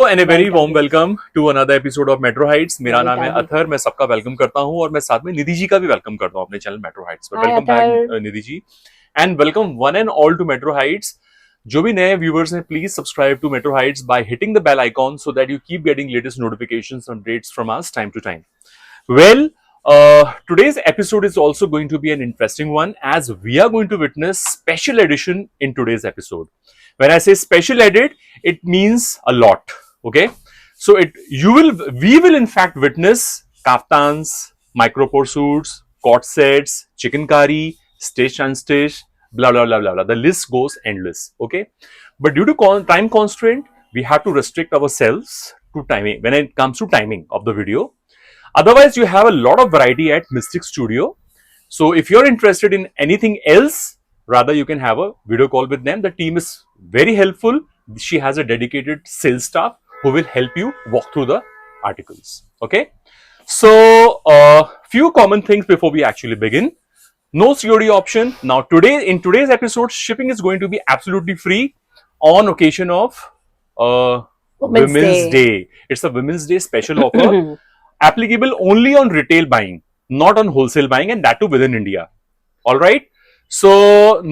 And a very warm welcome to another episode of Metro Heights. मेरा नाम है अथर, मैं सबका वेलकम करता हूं और मैं साथ में निधि जी का भी वेलकम करता हूं अपने चैनल मेट्रो हाइट्स पर। Welcome back Nidhi ji and welcome one and all to Metro Heights. जो भी नए व्यूअर्स हैं please subscribe to Metro Heights by hitting the bell icon so that you keep getting latest notifications and updates from us time to time. Well, today's episode is also going to be an interesting one as we are going to witness special edition in today's episode. When I say special edit, it means a lot. Okay, so we will in fact witness kaftans, micropore suits, court sets, chicken curry, stitch and stitch, blah blah blah blah blah. The list goes endless. Okay, but due to time constraint, we have to restrict ourselves to timing when it comes to timing of the video. Otherwise, you have a lot of variety at Mystic Studio. So if you're interested in anything else, rather you can have a video call with them. The team is very helpful. She has a dedicated sales staff who will help you walk through the articles. Okay. So few common things before we actually begin. No COD option. Now in today's episode, shipping is going to be absolutely free on occasion of Women's Day. It's a Women's Day special offer. Applicable only on retail buying, not on wholesale buying, and that too within India. All right. So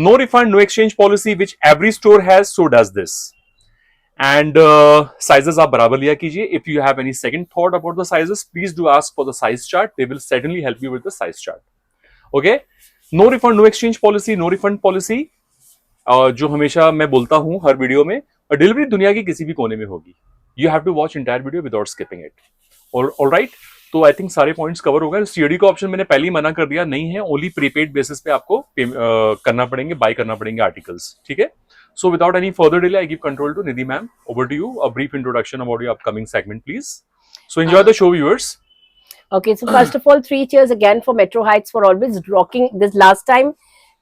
no refund, no exchange policy, which every store has. So does this. And sizes आप बराबर लिया कीजिए. If you have any second thought about the sizes, please do ask for the size chart. They will certainly help you with the size chart. Okay. No refund, no exchange policy, no refund policy. जो हमेशा मैं बोलता हूँ हर video में, और delivery दुनिया की किसी भी कोने में होगी. You have to watch entire video without skipping it. All right, तो आई थिंक सारे पॉइंट्स कवर हो गए. सीडी का ऑप्शन मैंने पहले ही मना कर दिया, नहीं है. ओनली प्रीपेड बेसिस पे आपको करना पड़ेंगे, बाय करना पड़ेंगे आर्टिकल्स. ठीक है. So without any further delay I give control to Nidhi ma'am. Over to you. A brief introduction about your upcoming segment please. So enjoy the show viewers. Okay, so first of all, 3 cheers again for Metro Heights for always rocking. This last time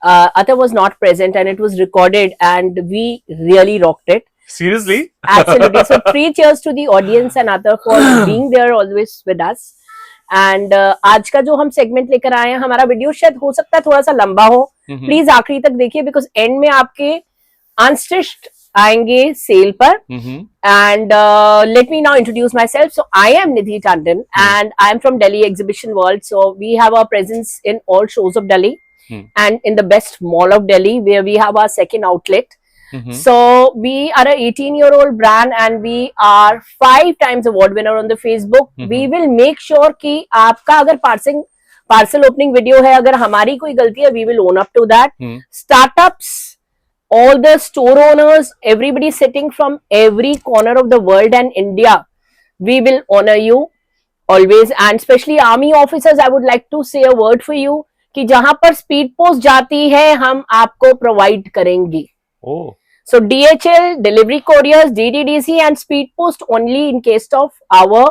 Atta was not present and it was recorded and we really rocked it. Seriously? Absolutely. So 3 cheers to the audience and Atta for being there always with us. And आज का जो हम segment लेकर आए हैं, हमारा video शायद हो सकता है थोड़ा सा लंबा हो. प्लीज आखिरी तक देखिए बिकॉज एंड में आपके अनस्टिच्ड आएंगे सेल पर. And let me now introduce myself. So I am Nidhi Tandon and I am from Delhi exhibition world. So we have our presence in all shows of Delhi and in the best mall of Delhi where we have our second outlet. So we are a 18-year-old brand and we are 5 times award winner on the Facebook. We will make sure कि आपका अगर parcel opening video है, अगर हमारी कोई गलती है, we will own up to that. Startups, all the store owners, everybody sitting from every corner of the world and India, we will honor you always. And especially army officers, I would like to say a word for you कि जहां पर speed post जाती है हम आपको provide करेंगे. So DHL, delivery couriers, DDDC and speed post only in case of our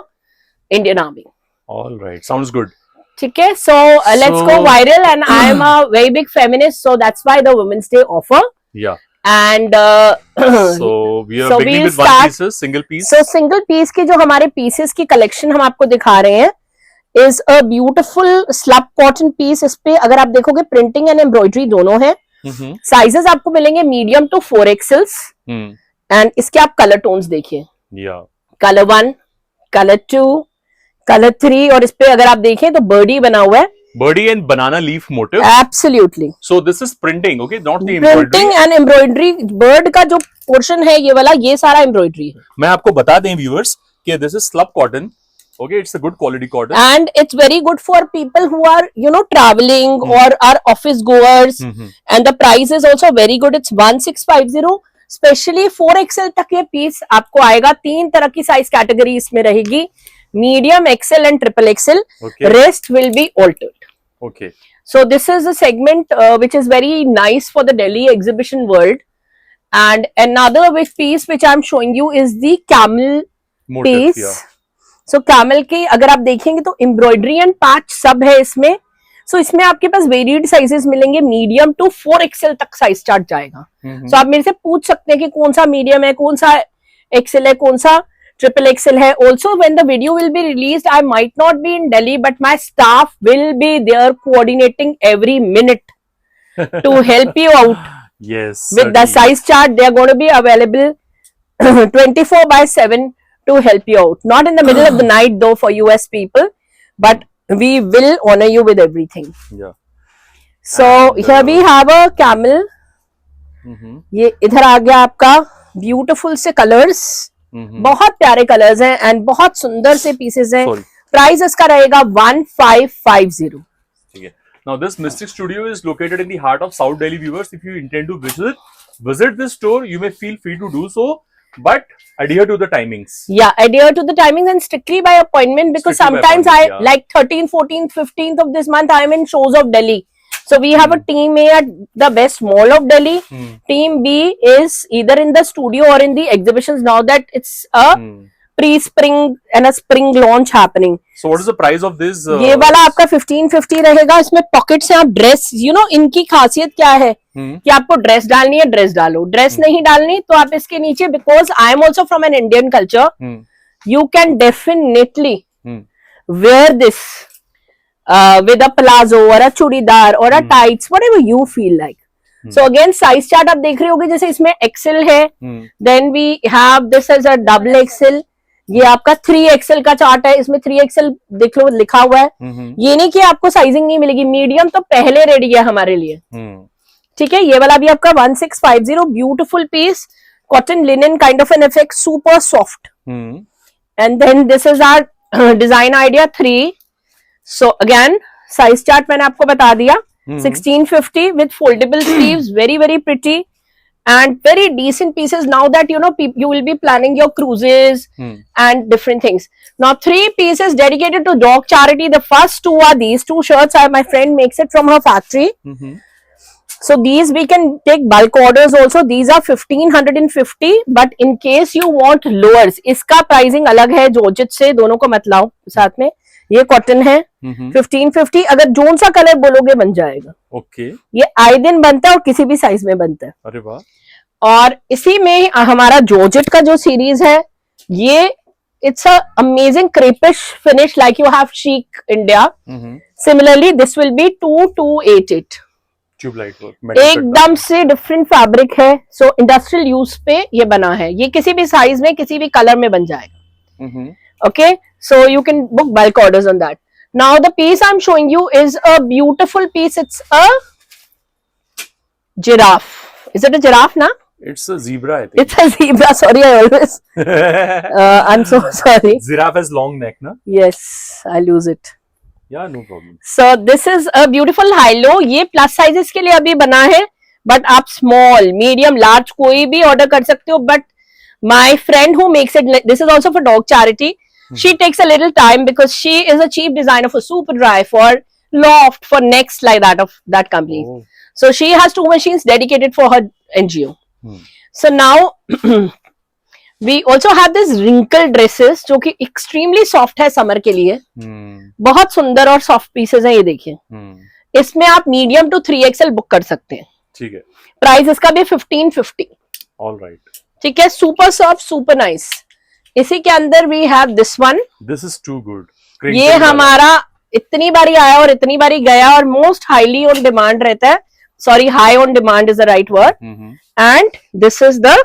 Indian Army. All right, sounds good. ठीक है. So let's go viral and I am a very big feminist, so that's why the Women's Day offer. Yeah. And so we are beginning with one pieces, single piece. So single piece के जो हमारे pieces की collection हम आपको दिखा रहे हैं is a beautiful slab cotton piece. इस पे अगर आप देखोगे प्रिंटिंग एंड एम्ब्रॉयडरी दोनों है. साइजेस आपको मिलेंगे मीडियम टू 4XL एंड इसके आप कलर टोन्स देखिए. कलर 1, कलर 2, कलर 3 और इस पे अगर आप देखें तो बर्डी बना हुआ है. Birdie and banana leaf motif. Absolutely. So this is printing, okay, not the embroidery. Printing and embroidery. Bird का जो पोर्शन है ये वाला, ये सारा एम्ब्रॉयडरी है. मैं आपको बता दें व्यूअर्स कि this is slab cotton. Okay, it's a good quality cotton. And it's very good for people who are, traveling or are office goers. And the price is also very good. It's 1650. Especially 4XL तक ये piece आपको आएगा. 3 तरह की size category इसमें रहेगी. Medium, XL and triple XL. Okay. Rest will be altered. Okay. So this is a segment which is very nice for the Delhi exhibition world. And another piece which I'm showing you is the camel motif, piece. Yeah. So camel के अगर आप देखेंगे तो embroidery and patch सब है इसमें. सो इसमें आपके पास वेरिएड साइजेस मिलेंगे. मीडियम टू 4XL तक साइज चार्ट जाएगा. सो आप मेरे से पूछ सकते हैं कि कौन सा मीडियम है, कौन सा XL है, कौन सा ट्रिपल XL है. Also when the video will be released I might not be in Delhi but my staff will be there coordinating every minute to help you out. Yes. With the size chart, they are going to be available 24/7 to help you out. Not in the middle of the night though for US people, but we will honor you with everything. Yeah. So here we have a camel. ये इधर आ गया आपका beautiful से colours, बहुत प्यारे colours हैं and बहुत सुंदर से पीसेस हैं. प्राइस इसका रहेगा 1550. ठीक है. Now this Mystic Studio is located in the heart of South Delhi. Viewers, if you intend to visit this store, you may feel free to do so, but adhere to the timings. Yeah, adhere to the timings and strictly by appointment, because Strictly by sometimes appointment, like 13th, 14th, 15th of this month I am in shows of Delhi. So we have a team A at the best mall of Delhi. Team B is either in the studio or in the exhibitions now that it's a pre-spring and a spring launch happening. So what is the price of this? ये वाला आपका 1550 रहेगा. इसमें pockets हैं. आप dress, you know इनकी खासियत क्या है कि आपको ड्रेस डालनी है, ड्रेस डालो. ड्रेस नहीं डालनी तो आप इसके नीचे, because I am also from an Indian culture, you can definitely wear this with a palazzo or a churidar or a tights, whatever you feel like. So again size chart आप देख रहे होगे, जैसे इसमें XL है, then we have this as a double XL. ये आपका 3XL का चार्ट है, इसमें 3XL देख लो लिखा हुआ है. ये नहीं कि आपको साइजिंग नहीं मिलेगी, मीडियम तो पहले रेडी है हमारे लिए. ठीक है. ये वाला भी आपका 1650, beautiful piece, cotton linen kind of an effect, super soft. And then this is our design idea 3. So again size chart मैंने आपको बता दिया. 1650 with foldable sleeves, very very pretty and very decent pieces. Now that you know you will be planning your cruises and different things. Now 3 pieces dedicated to dog charity. The first 2 are these 2 shirts. My friend makes it from her factory. So these we can take bulk orders also. These are 1550, but in case you want lowers, इसका pricing अलग है georgette से, दोनों को मत लाओ साथ में. ये कॉटन है 1550. अगर जोन सा कलर बोलोगे बन जाएगा. ओके. ये आए दिन बनता है और किसी भी साइज में बनता है. अरे वाह. और इसी में हमारा जॉर्जेट का जो सीरीज है, ये it's a amazing crepish finish like you have chic India. Similarly this will be 2288. Tube light work एकदम से डिफरेंट फैब्रिक है. सो इंडस्ट्रियल यूज पे ये बना है. ये किसी भी साइज में किसी भी कलर में बन जाएगा. Okay, so you can book bulk orders on that. Now the piece I'm showing you is a beautiful piece. It's a giraffe. Is it a giraffe now? It's a zebra, I think. It's a zebra. Sorry, I always. I'm so sorry. Giraffe has long neck, na? Yes, I lose it. Yeah, no problem. So this is a beautiful high-low. ये plus sizes के लिए अभी बना है, but आप small, medium, large कोई भी order कर सकते हो. But my friend who makes it, this is also for dog charity. She takes a little time because she is a chief designer for Superdry, for Loft, for Next, like that of that company. So she has 2 machines dedicated for her NGO. So now we also have this wrinkle dresses जो कि extremely soft है summer के लिए. बहुत सुंदर और soft pieces हैं. ये देखिए. इसमें आप medium to 3XL बुक कर सकते हैं. ठीक है. प्राइस इसका भी 1550. All right. ठीक है. Super soft, super nice. इसी के अंदर we have this one. This is too good. ये हमारा इतनी बारी आया और इतनी बारी गया और मोस्ट हाईली ऑन डिमांड रहता है. Sorry, high on demand is the right word. And this is the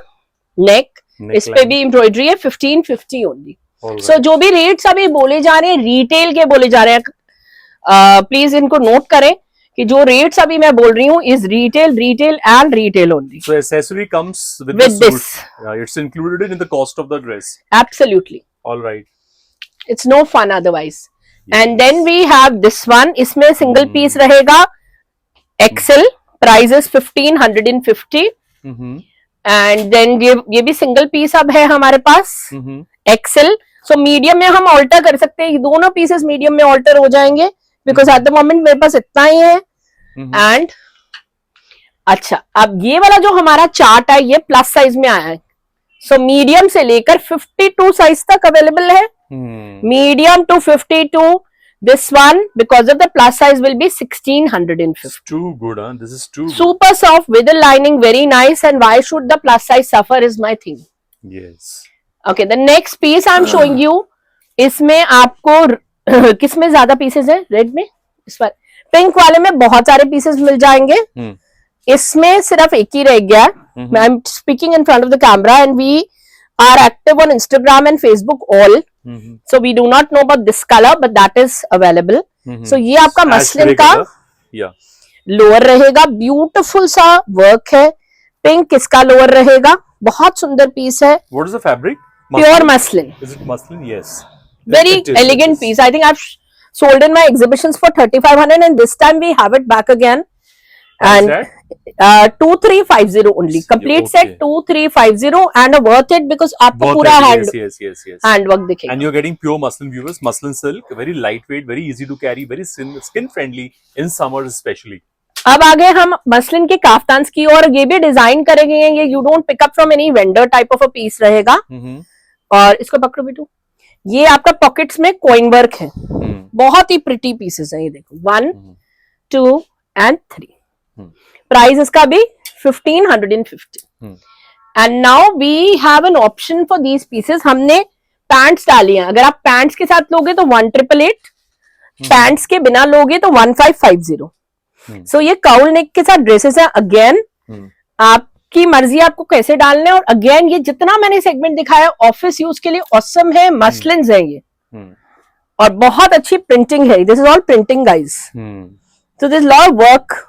neck. इस पे भी एम्ब्रॉयडरी है. 1550 ओनली. सो जो भी रेट्स अभी बोले जा रहे हैं रिटेल के बोले जा रहे हैं, प्लीज इनको नोट करें कि जो रेट्स अभी मैं बोल रही हूँ is retail and retail only. So accessory comes with this. Yeah, it's included in the cost of the dress. Absolutely. All right. It's no fun otherwise. Yes. And then we have this one. इसमें single piece रहेगा. XL. Price is 1550. And then ये भी single piece अब है हमारे पास. XL. So medium में हम alter कर सकते हैं. दोनों pieces medium में alter हो जाएंगे. Because at the moment मेरे पास इतना ही है. एंड अच्छा, अब ये वाला जो हमारा चार्ट है ये प्लस साइज में आया है. सो मीडियम से लेकर 52 साइज तक अवेलेबल है. Medium to 52. This one because of the plus size will be 1650. Too good, huh? This is too super soft with a lining, very nice. And why should the plus size suffer is my thing. Yes. Okay, the next piece I'm showing you. इसमें आपको किसमें ज्यादा pieces है? Red में. इस पर pink वाले में बहुत सारे पीसेस मिल जाएंगे. इसमें सिर्फ एक ही रह गया. I am speaking in front of the camera and we are active on Instagram and Facebook all. So we do not know about this color, but that is available. So ये आपका muslin का lower रहेगा, beautiful सा work है, pink इसका lower रहेगा, बहुत सुंदर पीस है. What is the fabric? Pure muslin. Is it muslin? Yes. Very elegant piece. I think I've sold in my exhibitions for 3,500 and this time we have it back again. And 2350 only. Complete set 2350 and a worth it because आपको पूरा hand work दिखेगा. And you're getting pure muslin, viewers. Muslin silk, very lightweight, very easy to carry, very skin friendly in summer especially. अब आगे हम muslin के काफ्तान्स की और ये भी डिजाइन करेंगे. ये you don't pick up from any vendor type of a piece रहेगा. और इसको पकड़ो बेटू. ये आपका पॉकेट्स में कॉइन वर्क है. बहुत ही प्रिटी पीसेस है. ये देखो 1 2 and 3. प्राइस इसका भी 1550. And now we have an option for these pieces. हमने पैंट्स डाली हैं. अगर आप पैंट्स के साथ लोगे तो 1888, पैंट्स के बिना लोगे तो 1550. सो ये काउल नेक के साथ ड्रेसेस है. अगेन आपकी मर्जी आपको कैसे डालने. और अगेन ये जितना मैंने सेगमेंट दिखाया ऑफिस यूज के लिए ऑसम है. मसलिन्स है ये और बहुत अच्छी प्रिंटिंग है. This is all printing guys. So this lot of work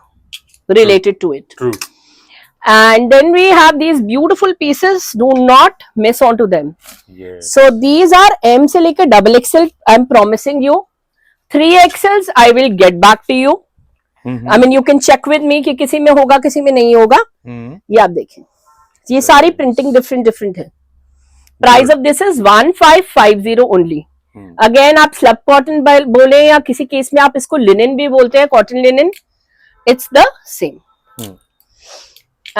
related to it. True. And then we have these beautiful pieces. Do not miss on to them. Yes. So these are M से लेकर XXL. I'm promising you 3XLs I will get back to you. I mean you can check with me कि किसी में होगा किसी में नहीं होगा. ये आप देखें. ये सारी printing different है. Price of this is 1550 only. Again आप slub cotton बोले या किसी केस में आप इसको linen भी बोलते हैं, cotton linen. It's the same.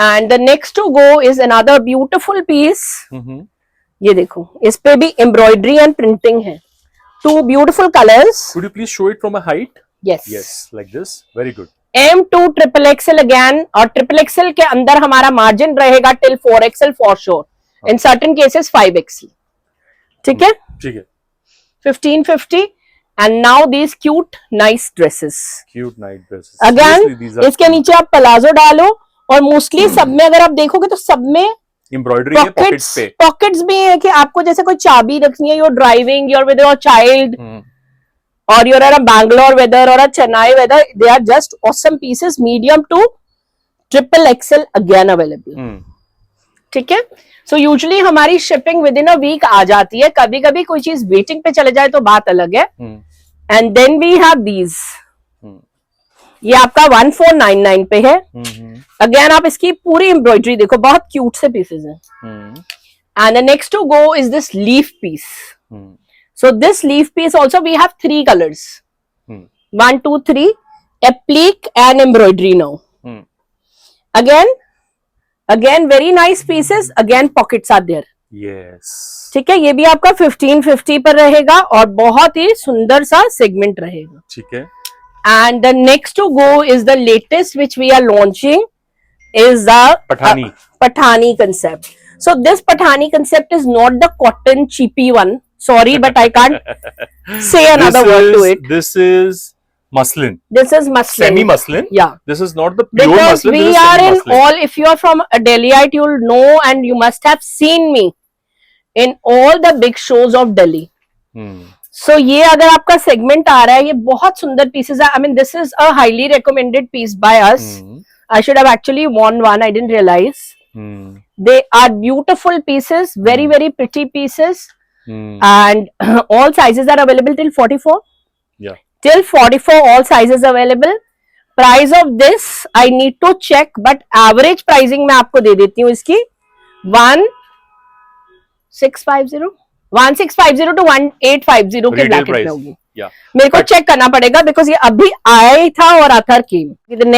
And the next to go is another beautiful piece. ये देखो, इस पे भी embroidery and printing है. 2 beautiful colors. Could you please show it from a height? Yes. Yes, like this. Very good. M2 XXL again और XXL के अंदर हमारा मार्जिन रहेगा till 4XL for sure. In certain cases 5XL. ठीक है? ठीक है. 1550. And now these cute nice dresses. Cute nice dresses. Again, इसके नीचे आप पलाजो डालो और मोस्टली सब में अगर आप देखोगे तो सब में एम्ब्रॉयडरी है पॉकेट्स पे. पॉकेट्स भी है कि आपको जैसे कोई चाबी रखनी है. Your driving, your with your child और योर आर बैंगलोर वेदर और Chennai weather. They are just awesome pieces. Medium to XXL again available. ठीक है. सो यूजुअली हमारी shipping within a week आ जाती है. कभी कभी कोई चीज वेटिंग पे चले जाए तो बात अलग है. And then we have these. ये आपका 1499 पे है. अगेन आप इसकी पूरी एम्ब्रॉयडरी देखो, बहुत क्यूट से पीसेस हैं. And the next to go is this leaf piece. So this leaf piece also we have 3 colours. 1 2 3 applique and embroidery now. Again very nice pieces. Again pockets are there. Yes. ठीक है. ये भी आपका 1550 पर रहेगा और बहुत ही सुंदर सा सेगमेंट रहेगा. ठीक है. And the next to go is the latest which we are launching is the Pathani concept. So this Pathani concept is not the cotton cheapy one. Sorry, but I can't say another word to it. This is muslin. This is muslin. Semi muslin. Yeah. This is not the pure because muslin. We are in all. If you are from Delhiite, you'll know and you must have seen me in all the big shows of Delhi. So ये अगर आपका segment आ रहा है, ये बहुत सुंदर pieces है. I mean, this is a highly recommended piece by us. I should have actually worn one. I didn't realize. They are beautiful pieces, very pretty pieces, and all sizes are available till 44. Yeah. Till 44 all sizes available. Price of this I need to check, but average pricing मैं आपको दे देती हूँ इसकी 1650 to 1850 के bracket में होगी. मेरे को चेक करना पड़ेगा बिकॉज ये अभी आया ही था और अथर केम. The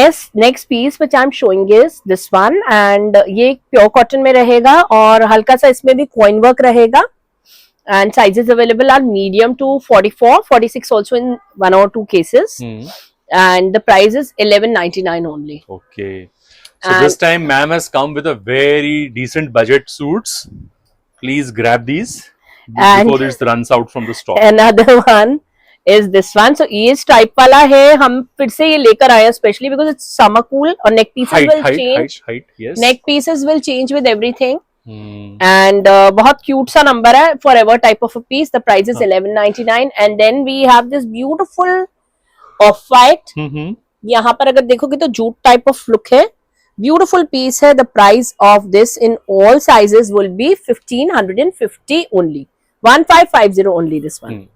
next piece which I'm showing is this one and ये प्योर कॉटन में रहेगा और हल्का सा इसमें भी कॉइन वर्क रहेगा. And sizes available are medium to 44, 46 also in 1 or 2 cases. And the price is 1199 only. Okay. So this time ma'am has come with a very decent budget suits. Please grab these before this runs out from the stock. Another one is this one. So ये stripe वाला है. हम फिर से ये लेकर आए हैं specially because it's summer cool और neck pieces will change. Height, yes. Neck pieces will change with everything. And बहुत क्यूट सा नंबर है, for ever type of a piece. The price is 1199. And then we have this beautiful of white. यहाँ पर अगर देखोगे तो jute type of look है, beautiful piece है. The price of this in all sizes will be 1550 only, 1550 only this one.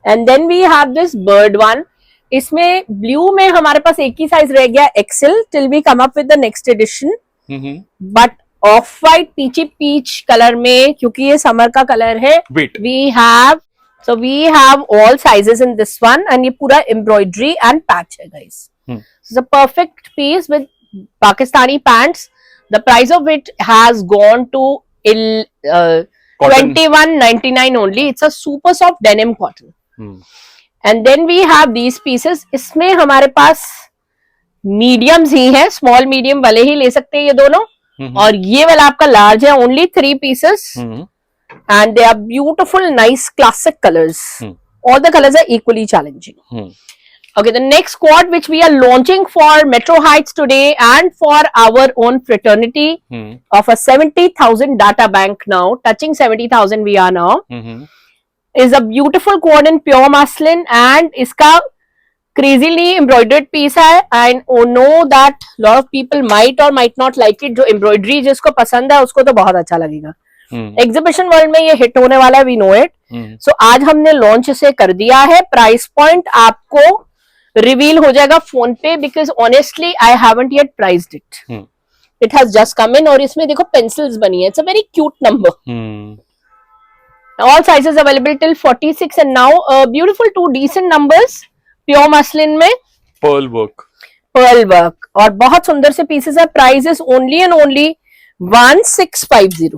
And then we have this bird one. इसमें blue में हमारे पास एक ही साइज रह गया, XL, till we come up with the next edition. But off white peachy peach colour में, क्योंकि ये समर का कलर है, we have all sizes in this one. And ये पूरा एम्ब्रॉयडरी एंड पैच है guys. It's a perfect piece with Pakistani pants. The price of it has gone to 2199 only. It's a super soft denim cotton. And then we have these pieces. इसमें हमारे पास mediums ही है, small medium वाले ही ले सकते हैं ये दोनों. और ये वाला आपका लार्ज है, only 3 pieces. And they are beautiful nice classic colours. All the colours are equally challenging. Okay, the next quad which we are launching for Metro Heights today and for our own fraternity of a 70,000 data bank now, touching 70,000 we are now, is a beautiful quad in pure muslin. And iska crazily embroidered piece hai. I know that lot of people might or might not like it. जो embroidery जिसको पसंद है उसको तो बहुत अच्छा लगेगा. Exhibition world में ये hit होने वाला है, we know it. So आज हमने launch इसे कर दिया है. Price point आपको रिवील हो जाएगा फोन पे, because honestly I haven't yet priced it. It has just come in. और इसमें देखो पेंसिल्स बनी है. It's a very cute number. All sizes available till 46. And now beautiful 2 decent numbers pure muslin में pearl work और बहुत सुंदर से पीसेस है. Price is only and only 1650.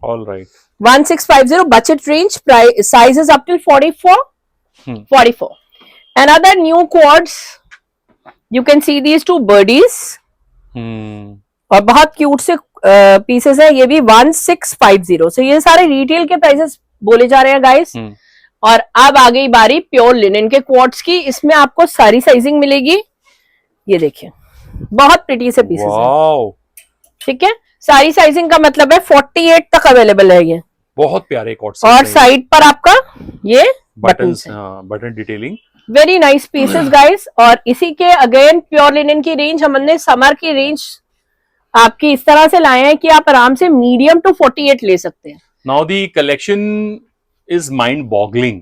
Alright, 1650 budget range. Price sizes up till 44. Another new quads, you can see these 2 birdies. और बहुत cute से pieces है. ये भी 1650. So ये सारे रिटेल के प्राइसेस बोले जा रहे हैं गाइस. और अब आ गई बारी प्योर लिनन के क्वाड्स की. इसमें आपको सारी साइजिंग मिलेगी. ये देखिए बहुत प्रिटी से पीसेस है. ठीक है, सारी साइजिंग का मतलब है 48 तक अवेलेबल है. ये बहुत प्यारे क्वाड्स. और साइड पर आपका ये button detailing. Very nice pieces guys. और इसी के अगेन प्योर लिनन की रेंज हमने समर की रेंज आपकी इस तरह से लाए हैं कि आप आराम से मीडियम टू 48 ले सकते हैं. Now the collection is mind boggling.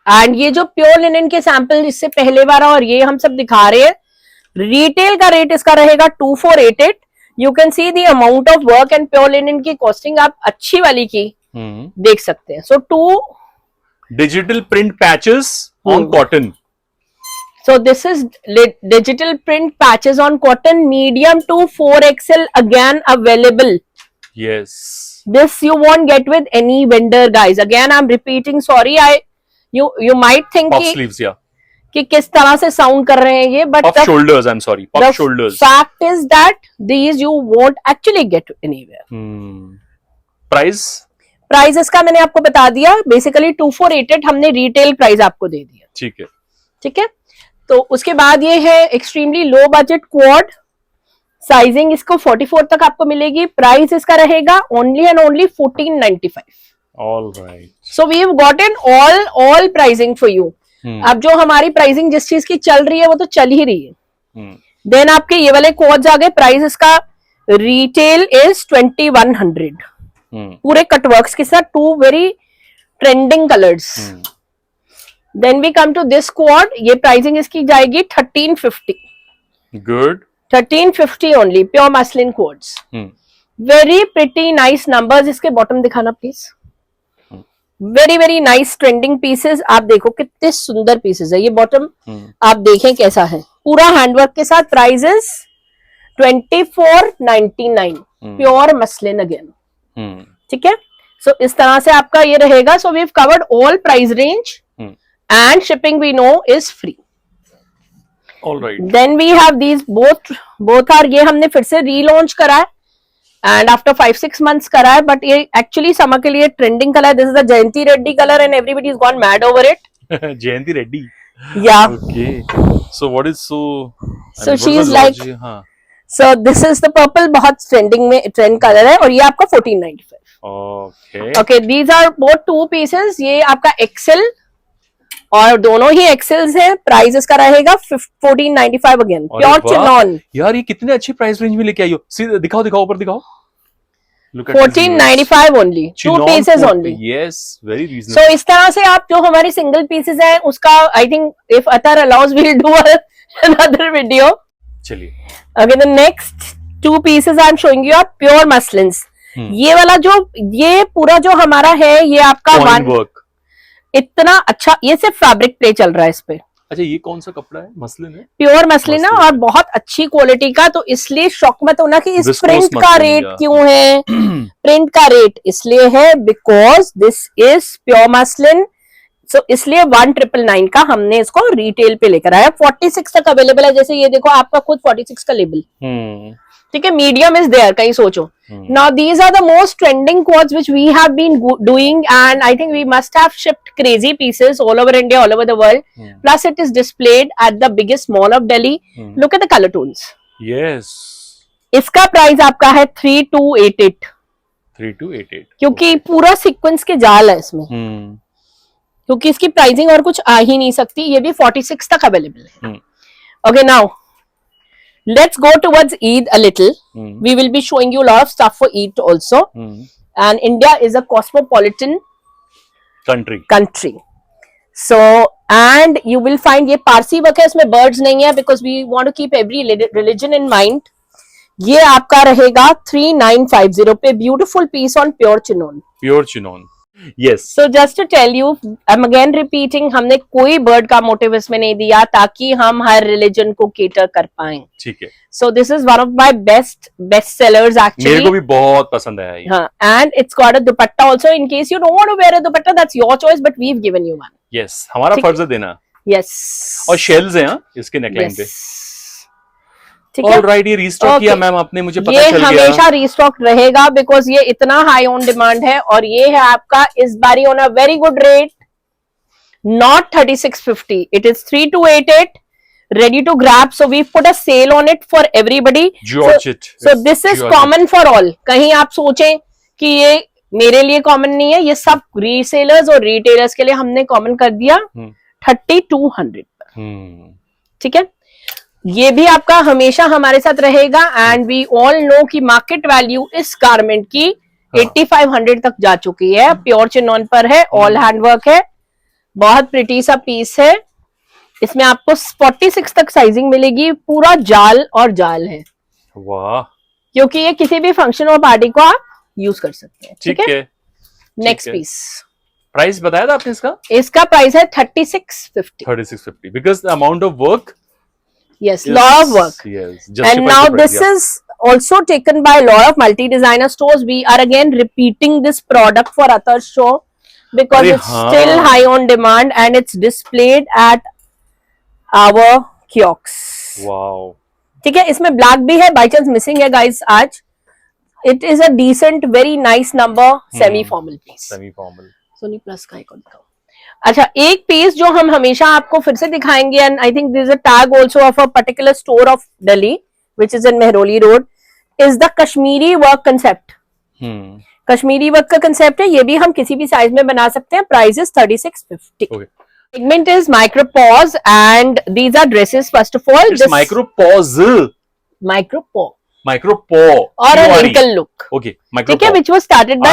And ये जो प्योर लिनन के सैंपल इससे पहले वाला और ये हम सब दिखा रहे हैं, रिटेल का रेट इसका रहेगा 2488. You can see the amount of work and pure linen की कॉस्टिंग आप अच्छी वाली की देख सकते हैं. सो 2 digital print patches on cotton. So this is digital print patches on cotton, medium to 4XL, again available. Yes. This you won't get with any vendor guys. Again I'm repeating, sorry, you might think puff sleeves, yeah, कि किस तरह से sound कर रहे हैं ये, but puff shoulders, I'm sorry, puff shoulders. Fact is that these you won't actually get anywhere. Price इसका मैंने आपको बता दिया. बेसिकली 2488 हमने रिटेल प्राइस आपको दे दिया. ठीक है. तो उसके बाद ये है extremely low budget quad. Sizing इसको 44 तक आपको मिलेगी. प्राइस इसका रहेगा only and only 1495. Alright. So we have gotten all pricing for you. अब जो हमारी प्राइसिंग जिस चीज की चल रही है वो तो चल ही रही है. देन आपके ये वाले क्वाड्स आ गए. प्राइस इसका रिटेल इज 2100. पूरे कटवर्क्स के साथ 2 very trending colours. Then we come to this quad. ये प्राइसिंग इसकी जाएगी 1350. Good. 1350 only pure muslin quads. Very pretty nice numbers. इसके बॉटम दिखाना please. Very very nice trending pieces. आप देखो कितने सुंदर पीसेस है. ये बॉटम आप देखें कैसा है, पूरा हैंडवर्क के साथ. Prices 2499 pure muslin again. ठीक है. सो इस तरह से आपका ये रहेगा. So we have covered all price range and shipping we know is free. Alright. Then we have these both are. ये हमने फिर से रीलॉन्च करा है एंड आफ्टर 5-6 months करा है. बट ये एक्चुअली समर के लिए ट्रेंडिंग कलर है. This is the Jayanti Reddy colour and everybody is gone mad over it. Jayanti Reddy. Yeah. Okay. So what is so she is like so this is the purple, बहुत trending में trend colour है और ये आपका 1495। Okay, these are both 2 pieces. ये आपका Excel और दोनों ही एक्सेल्स हैं। प्राइस इसका रहेगा 1495 अगेन, प्योर चिनॉन। यार ये कितने अच्छी प्राइस रेंज में लेके आई हो। दिखाओ दिखाओ ऊपर दिखाओ। 1495 only, 2 pieces only. Yes, very reasonable. So इस तरह से आप जो हमारी सिंगल पीसेस हैं उसका I think if other allows we will do another video. चलिए, okay, the next 2 pieces I am showing you are pure muslins. ये वाला जो ये पूरा जो हमारा है ये आपका वर्क इतना अच्छा, ये सिर्फ फैब्रिक प्ले चल रहा है इस पे। अच्छा, ये कौन सा कपड़ा है? मसलिन है, प्योर मसलिन है और बहुत अच्छी क्वालिटी का। तो इसलिए शॉक मत होना कि इस प्रिंट का रेट क्यों है। प्रिंट का रेट इसलिए है because this is pure muslin. So इसलिए 1999 का हमने इसको रिटेल पे लेकर आया। 46 तक अवेलेबल है। जैसे ये देखो आपका खुद 46 का लेबल, ठीक है। मीडियम इज देयर, कहीं सोचो। Now these are the most trending quotes which we have been doing and I think we must have shipped crazy pieces all over India, all over the world. Plus it is displayed at the biggest mall of Delhi. Look at the color tones. Yes. इसका price आपका है 3288। 3288 क्योंकि पूरा sequence के जाल है इसमें। क्योंकि इसकी प्राइसिंग और कुछ आ ही नहीं सकती। ये भी 46 तक अवेलेबल है। Okay, now let's go towards Eid a little. We will be showing you a lot of stuff for Eid also. And India is a cosmopolitan country. So, and you will find ये Parsi work है, इसमें birds नहीं है because we want to keep every religion in mind. ये आपका रहेगा 3950 पे, beautiful piece on pure chinon. Pure chinon. Yes. So just to tell you, I'm again repeating, हमने कोई बर्ड का मोटिव इसमें नहीं दिया ताकि हम हर रिलीजन को केटर कर पाएं। ठीक है। So this is one of my best sellers actually. मेरे को भी बहुत पसंद आया ये। हाँ, and it's got a dupatta also. In case you don't want to wear a dupatta, that's your choice, but we've given you one. Yes, हमारा फर्ज है देना। Yes. और शेल्स हैं इसके नेकलाइन पे। ऑलराइट, ये रीस्टॉक किया मैम आपने, मुझे पता चल गया। ये हमेशा रीस्टॉक रहेगा बिकॉज ये इतना हाई ऑन डिमांड है। और ये है आपका इस बारी on a very good rate, not 3650, it is 3288, ready to grab. So we put a sale on it for everybody. Georgette. So this is common for all. कहीं आप सोचें कि ये मेरे लिए कॉमन नहीं है, ये सब रीसेलर्स और रिटेलर्स के लिए हमने कॉमन कर दिया 3200 पर। ठीक है, ये भी आपका हमेशा हमारे साथ रहेगा। एंड वी ऑल नो कि मार्केट वैल्यू इस गारमेंट की 8500 तक जा चुकी है। प्योर चिनॉन पर है, ऑल हैंडवर्क है, बहुत प्रिटी सा पीस है। इसमें आपको 46 तक साइजिंग मिलेगी। पूरा जाल और जाल है, वाह, क्योंकि ये किसी भी फंक्शन और पार्टी को आप यूज कर सकते हैं। ठीक है, नेक्स्ट पीस प्राइस बताया था आपने इसका? इसका प्राइस है 3650। 3650 because the amount of work. Yes, lot of work. Yes, and now this is also taken by a lot of multi-designer stores. We are again repeating this product for Athar's show because it's still high on demand and it's displayed at our kiosks. Wow. ठीक है, इसमें black भी है, by chance missing है guys आज। It is a decent, very nice number, semi-formal piece. Semi-formal. सोनी plus का एक और दिखाओ। अच्छा, एक पीस जो हम हमेशा आपको फिर से दिखाएंगे, and I think this is a tag also of a particular store of Delhi which is in Mehrauli road, is the Kashmiri work concept. Kashmiri work का कंसेप्ट है, ये भी हम किसी भी साइज में बना सकते हैं। Price is 3650। Segment is micro pause and these are dresses. First of all this micro pause और रिंकल लुक, ठीक है, which was started by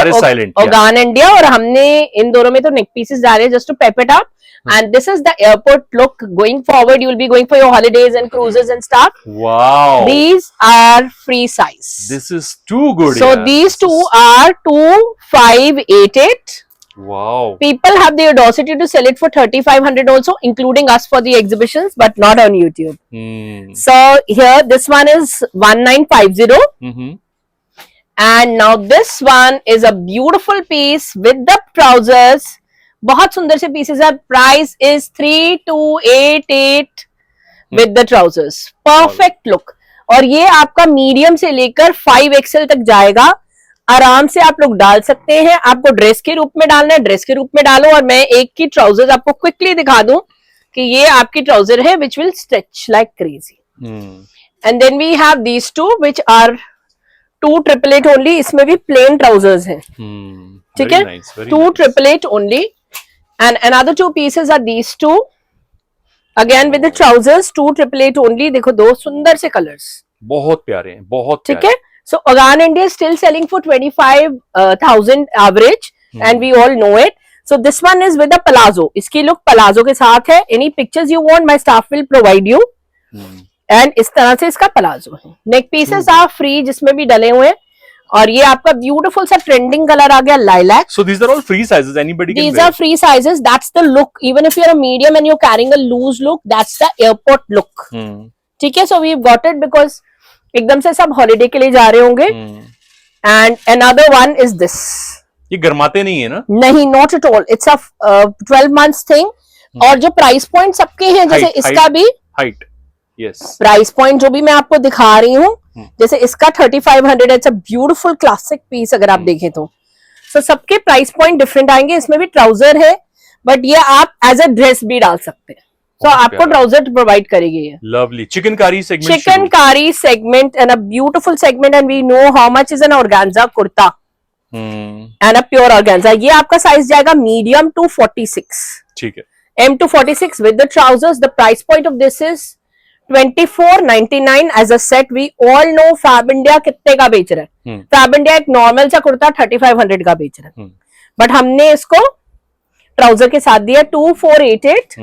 Ogan India, और हमने इन दोनों में तो नेक पीसेस डाले हैं just to pep it up. And this is the airport look. Going forward, you will be going for your holidays and cruises and stuff. Wow! These are free size. This is too good. So these two are 2588. Wow! People have the audacity to sell it for 3500 also, including us for the exhibitions, but not on YouTube. So here, this one is 1950. And now this one is a beautiful piece with the trousers. बहुत सुंदर से pieces है। Price is 3288 with the trousers. Perfect look. और ये आपका medium से लेकर 5XL तक जाएगा। आराम से आप लोग डाल सकते हैं। आपको ड्रेस के रूप में डालना है, ड्रेस के रूप में डालो। और मैं एक की ट्राउजर आपको क्विकली दिखा दूं कि ये आपकी ट्राउजर है which will stretch like crazy. And then we have these two which are 288 only, इसमें भी प्लेन ट्राउजर्स हैं, ठीक है, 288 only. And another 2 pieces are these two, again with the trousers, 288 only. देखो दो सुंदर से कलर्स, बहुत प्यारे हैं, बहुत ठीक है. सो अगान India is still selling for 25,000 average, and we all know it. So this one is with a palazzo. इसकी लुक palazzo के साथ है. Any pictures you want, my staff will provide you. And इस तरह से इसका palazzo है. Neck pieces are free, जिसमें भी डले हुए हैं. और ये आपका beautiful सा trending color आ गया lilac. So these are all free sizes. Anybody can wear. These are free sizes. That's the look. Even if you're a medium and you're carrying a loose look, that's the airport look. ठीक है. So we've got it because एकदम से सब holiday के लिए जा रहे होंगे. And another one is this. ये गर्माते नहीं है ना? नहीं, not at all. It's a 12 months thing. और जो प्राइस पॉइंट सबके हैं, जैसे इसका भी हाइट, यस, प्राइस पॉइंट जो भी मैं आपको दिखा रही हूँ, जैसे इसका 3500. It's a beautiful classic piece अगर आप देखें तो. सो सबके प्राइस पॉइंट डिफरेंट आएंगे. इसमें भी ट्राउजर है, बट ये आप एज अ ड्रेस भी डाल सकते हैं. So आपको ट्राउजर प्रोवाइड करेगी ये. Lovely. Chikankari segment. Chikankari segment and a beautiful segment. And we know how much is an organza kurta and a pure organza. ये आपका साइज जाएगा मीडियम टू 46. ठीक है. M to 46 with the trousers. The price point of this is 2499 as a set. We all know Fab India कितने का बेच रहा है. Fab India एक नॉर्मल सा कुर्ता 3500 का बेच रहा है, बट हमने इसको ट्राउजर के साथ दिया 2488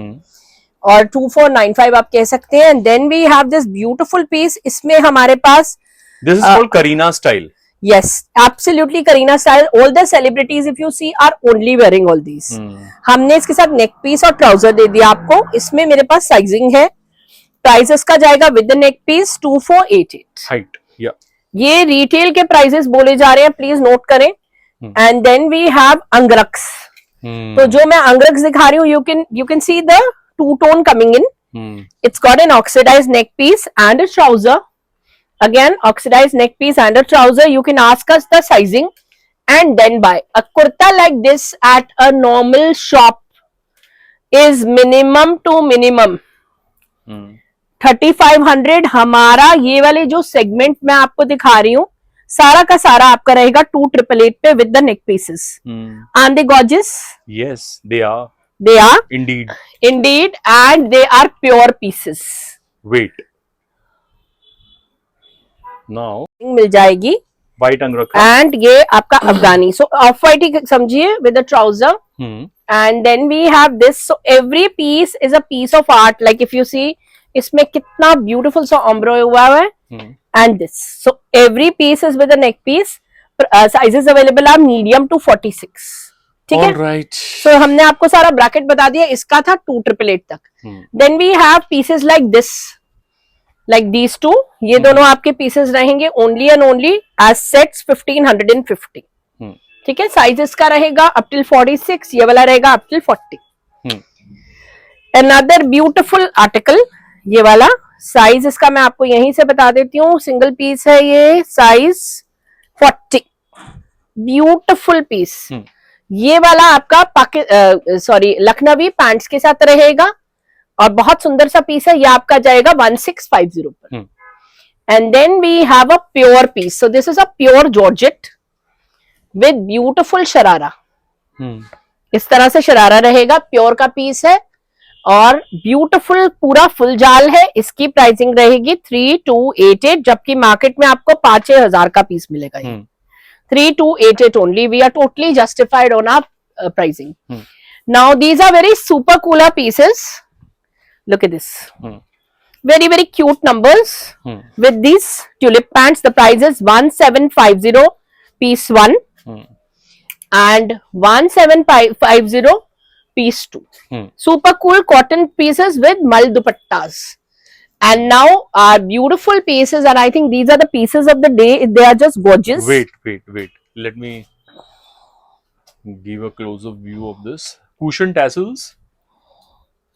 और 2495 आप कह सकते हैं. And then we have this beautiful piece. इसमें हमारे पास this is called Kareena style. Yes, absolutely Kareena style. All the celebrities, if you see, are only wearing all these. हमने इसके साथ नेक पीस और ट्राउजर दे दिया आपको. इसमें मेरे पास साइजिंग है. प्राइस इसका जाएगा with the neck piece 2488. Height, या ये रिटेल के प्राइसेस बोले जा रहे हैं, प्लीज नोट करें. And then we have angrakhas. तो जो मैं अंगरक्स दिखा रही हूँ, you can see the two-tone coming in. It's got an oxidized neck piece and a trouser. Again, oxidized neck piece and a trouser. You can ask us the sizing and then buy. A kurta like this at a normal shop is minimum to minimum 3500. हमारा ये वाले जो segment मैं आपको दिखा रही हूँ, सारा का सारा आपका रहेगा 2888 पे with the neck pieces. Aren't they gorgeous? Yes, they are. They are indeed, and they are pure pieces. Wait. Now मिल जाएगी white अंगरखा. And ये आपका अफगानी. So ऑफ व्हाइट ही समझिए with the trouser. And then we have this. So every piece is a piece of art. Like if you see, इसमें कितना beautiful सा ombre हुआ है. And this. So every piece is with a neck piece. Sizes available are medium to 46. ठीक है. Alright. So हमने आपको सारा ब्रैकेट बता दिया. इसका था 2888 तक. Then we have pieces like this, like these two. ये दोनों आपके pieces रहेंगे only and only as sets 1550. ठीक है. साइजेस का रहेगा up till 46. ये वाला रहेगा up till 40. Another beautiful article. ये वाला साइज इसका मैं आपको यहीं से बता देती हूँ. सिंगल पीस है ये, साइज 40. Beautiful piece. ये वाला आपका लखनवी पैंट्स के साथ रहेगा और बहुत सुंदर सा पीस है. ये आपका जाएगा 1650 पर. And then we have a pure piece. So this is a pure georgette with beautiful sharara. इस तरह से शरारा रहेगा. प्योर का पीस है और ब्यूटिफुल पूरा फुल जाल है. इसकी प्राइसिंग रहेगी 3288, जबकि मार्केट में आपको 5,000 का पीस मिलेगा. ये 3288 only. We are totally justified on our pricing. Now these are very super cooler pieces. Look at this. Very very cute numbers with these tulip pants. The price is 1750 piece 1 and 1750 piece 2. Super cool cotton pieces with mal dupattas. And now our beautiful pieces, and I think these are the pieces of the day. They are just gorgeous. Wait. Let me give a close-up view of this. Cushion tassels.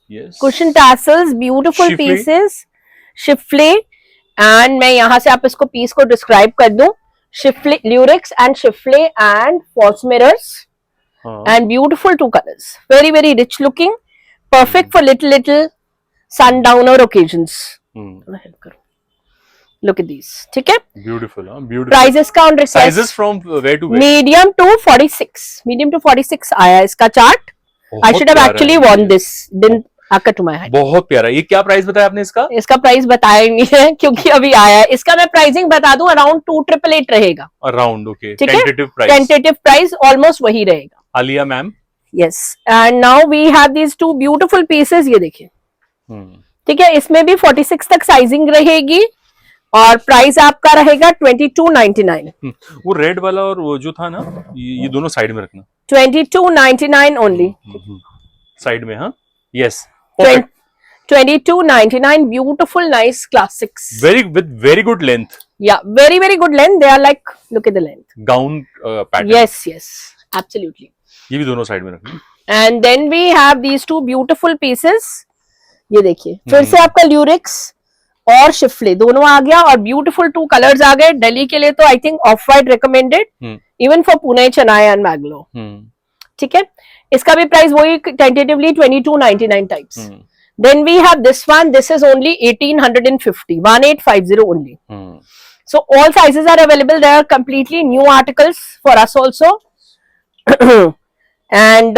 Yes. Cushion tassels, beautiful Chiffle. pieces. Chiffle. And मैं यहाँ से आप इसको piece को describe कर दूं. Chiffle, lurex and chiffle and false mirrors. And beautiful 2 colors. Very very rich looking. Perfect for little sundowner occasions. Look at this, ठीक है। Beautiful, beautiful. प्राइजेस का on request, sizes from where to where? Medium to 46, medium to 46 आया इसका चार्ट। I should have actually worn this, didn't occur to my height. बहुत प्यारा। ये क्या प्राइस बताया आपने इसका? इसका प्राइस बताया ही नहीं है क्योंकि अभी आया है। इसका मैं प्राइसिंग बता दूं, अराउंड 2888 रहेगा। Around, okay. ठीक है, tentative price, tentative price almost वही रहेगा। Alia ma'am. Yes, and now we have these two beautiful pieces, ये देखिए, ठीक है। इसमें भी 46 तक साइजिंग रहेगी और प्राइस आपका रहेगा 2299। वो रेड वाला और वो जो था ना, ये दोनों साइड में रखना। 2299 ओनली, साइड में, हाँ, yes. 2299, beautiful, nice classics. Very good length. Yeah, very very good length. They are like, look at the length. Gown pattern. Yes, absolutely. ये भी दोनों साइड में रखना। And then we have these two beautiful pieces. ये देखिए, फिर से आपका ल्यूरिक्स और शिफले दोनों आ गया और ब्यूटीफुल टू कलर्स आ गए। दिल्ली के लिए तो I think of white recommended, even for Pune, Chennai and Mangalore, ठीक है। इसका भी प्राइस वही tentatively 2299 types. Then we have this one. This is only 1850, 1850 only. So all sizes are available. They are completely new articles for us also. And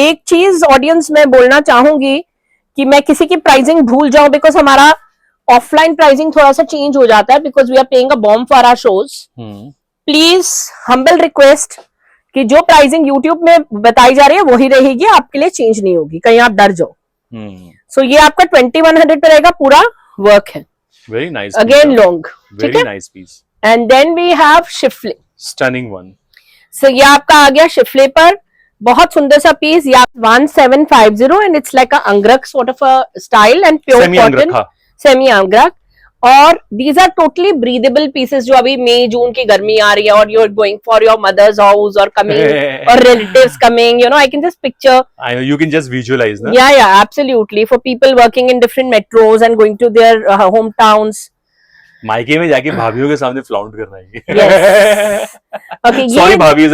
एक चीज audience में बोलना चाहूंगी कि मैं किसी की प्राइसिंग भूल जाऊं, बिकॉज हमारा ऑफलाइन प्राइसिंग थोड़ा सा चेंज हो जाता है, because we are paying a bomb for our shows. Please humble request कि जो प्राइसिंग यूट्यूब में बताई जा रही है वही रहेगी, आपके लिए चेंज नहीं होगी, कहीं आप डर जाओ। सो ये आपका 2100 पे रहेगा, पूरा वर्क है। वेरी नाइस, अगेन लॉन्ग, ठीक है। Nice piece. And then we have schiffli, stunning one. So ये आपका आ गया शिफले पर, बहुत सुंदर सा पीस। ये 1750 and it's like a angrakha sort of a style and pure cotton, semi angrakha. और these are totally breathable pieces, जो अभी मई जून की गर्मी आ रही है और you are going for your mother's house और कमिंग और relatives coming, you know, I can just picture, you can just visualize, na? yeah, absolutely, for people working in different metros and going to their hometowns. मायके में जाके भाभीियों के सामने flaunt करना है। Yes. Okay, sorry bhabhi,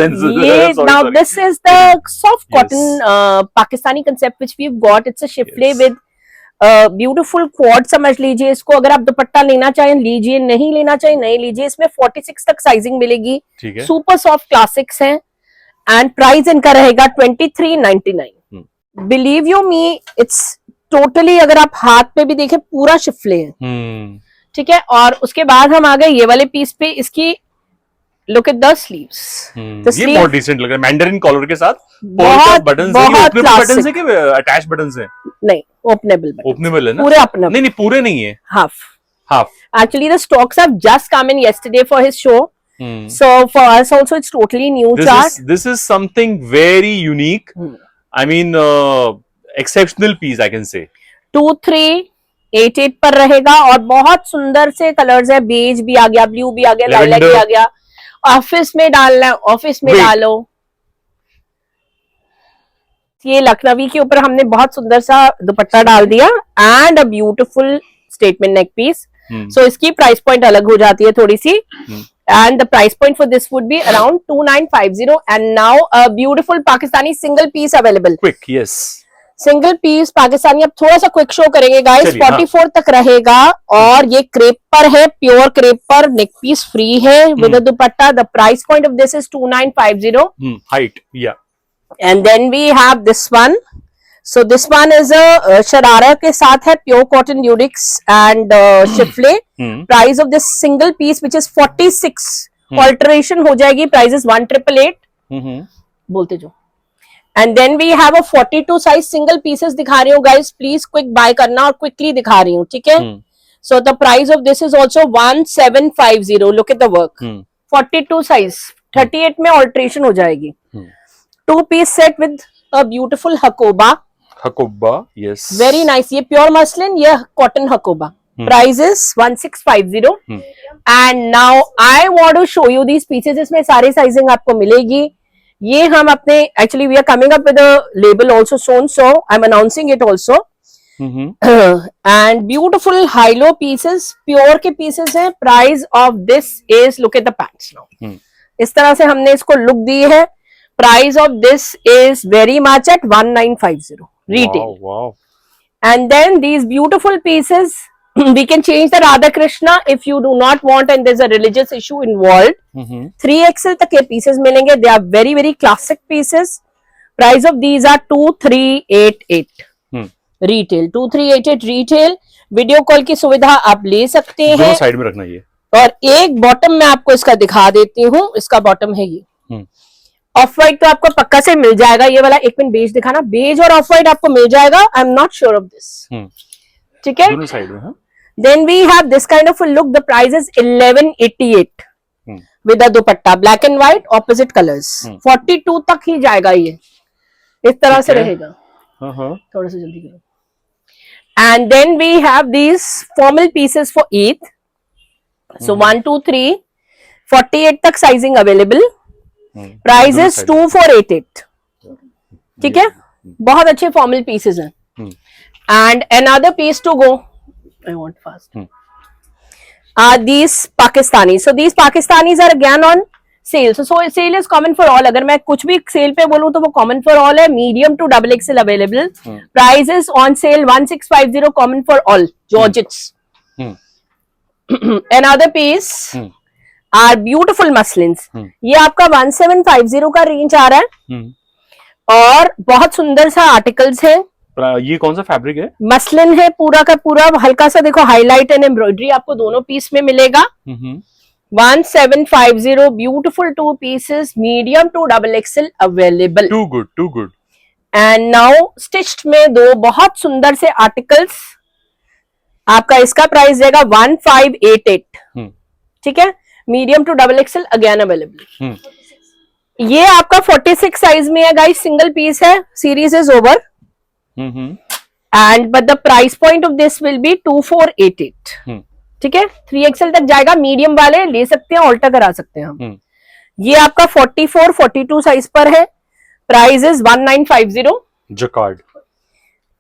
now this is the soft cotton Pakistani concept which we've got. It's a shifle with beautiful quad समझ लीजिए इसको। अगर आप दुपट्टा लेना चाहें लीजिए, नहीं लेना चाहें नहीं लीजिए। इसमें 46 तक साइजिंग मिलेगी, सुपर सॉफ्ट क्लासिक्स हैं एंड प्राइस इनका रहेगा 2399। Believe you me, it's totally, अगर आप हाथ पे भी देखें पूरा शिफले है, ठीक है। और उसके बाद हम आ गए ये वाले पीस पे। इसकी लुक एट द स्लीव्स, ये बहुत डिसेंट लग रहा है, मैंडरिन कॉलर के साथ। बहुत बटन क्लासिक है कि अटैच बटन है? नहीं, ओपनेबल बटन। ओपनेबल है ना? पूरे अपने नहीं पूरे नहीं है, half. Actually, the stocks have just come in yesterday for his show. So for us also, it's totally new chart. This is something very unique. I mean, exceptional piece, I can say. 2388 पर रहेगा और बहुत सुंदर से colours है। Beige भी आ गया, blue भी आ गया, लाइलैक भी आ गया। ऑफिस में डालना है, ऑफिस में डालो। ये लखनवी के ऊपर हमने बहुत सुंदर सा दुपट्टा डाल दिया and a beautiful statement neck piece. So इसकी प्राइस पॉइंट अलग हो जाती है थोड़ी सी, and the price point for this would be around 2950। And now a beautiful Pakistani single piece available. Quick, yes, single piece Pakistani. अब थोड़ा सा क्विक शो करेंगे गाइस। 44 तक रहेगा और ये क्रेप पर है, प्योर क्रेप पर, नेक पीस फ्री है with dupatta. The price point of this is 2950। Height, या। And then we have this one. So this one is a sharara के साथ है, pure cotton lurex and schiffli. Price of this single piece which is 46, alteration हो जाएगी, price is 1888। बोलते जो। And then we have a 42 size single pieces दिखा रही हूँ गाइस, प्लीज क्विक बाय करना और क्विकली दिखा रही हूँ, ठीक है। So the price of this is also 1750। Look at the work, 42 size, 38 में ऑल्टरेशन हो जाएगी। 2-piece set with a beautiful hakoba. Hakoba, yes. Very nice. ये pure muslin, ये cotton hakoba. Price is 1650. And now I want to show you these pieces. इसमें सारी sizing आपको मिलेगी। ये हम अपने actually we are coming up with a label also soon, so I'm announcing it also. And beautiful high-low pieces, pure के pieces हैं। Price of this is, look at the pants now. इस तरह से हमने इसको look दी है। Price of this is very much at 1950 retail. Wow. And then these beautiful pieces We can change the Radha Krishna if you do not want and there's a religious issue involved. 3XL तक ये pieces मिलेंगे. They are very very classic pieces. Price of these are 2388 retail. 2388 retail. Video call की सुविधा आप ले सकते हैं. दोनों साइड में रखना ये. और एक बॉटम में आपको इसका दिखा देती हूँ. इसका बॉटम है ये. ऑफ व्हाइट तो आपको पक्का से मिल जाएगा. ये वाला एक मिनट बेज दिखाना. बेज और ऑफ व्हाइट आपको मिल जाएगा. I am not sure of this. ठीक है. दोनों साइड में. Then we have this kind of a look. The price is 1188 with a dupatta, black and white, opposite colors. 42 तक ही जाएगा ये. इस तरह से रहेगा. थोड़ा सा जल्दी करो. And then we have these formal pieces for Eid. So 1, 2, 3, 48 तक sizing available. Price is 2488. ठीक है. बहुत अच्छे formal pieces हैं. And another piece to go. I want fast. These Pakistani. So these Pakistanis are again on sale. So sale is common for all. अगर मैं कुछ भी sale पे बोलूँ तो वो common for all है. Medium to XXL available. Prices on sale 1650 common for all. Georgettes. Another piece are beautiful muslins. ये आपका 1750 का रेंज आ रहा है. और बहुत सुंदर सा आर्टिकल्स है. ये कौन सा फैब्रिक है? मसलिन है पूरा का पूरा. हल्का सा देखो हाईलाइट एंड एम्ब्रॉयडरी आपको दोनों पीस में मिलेगा. 1750 beautiful 2 pieces medium to XXL available. Too good. And now stitched में 2 बहुत सुंदर से आर्टिकल्स. आपका इसका प्राइस जाएगा 1588. ठीक है. Medium to XXL again available. ये आपका 46 साइज में है गाइस. सिंगल पीस है. Series is over. And but the price point of this will be 2488. ठीक है. 3XL तक जाएगा. मीडियम वाले ले सकते हैं. ऑल्टर करा सकते हैं हम. ये आपका 44, 42 साइज पर है. Price is 1950. Jacquard.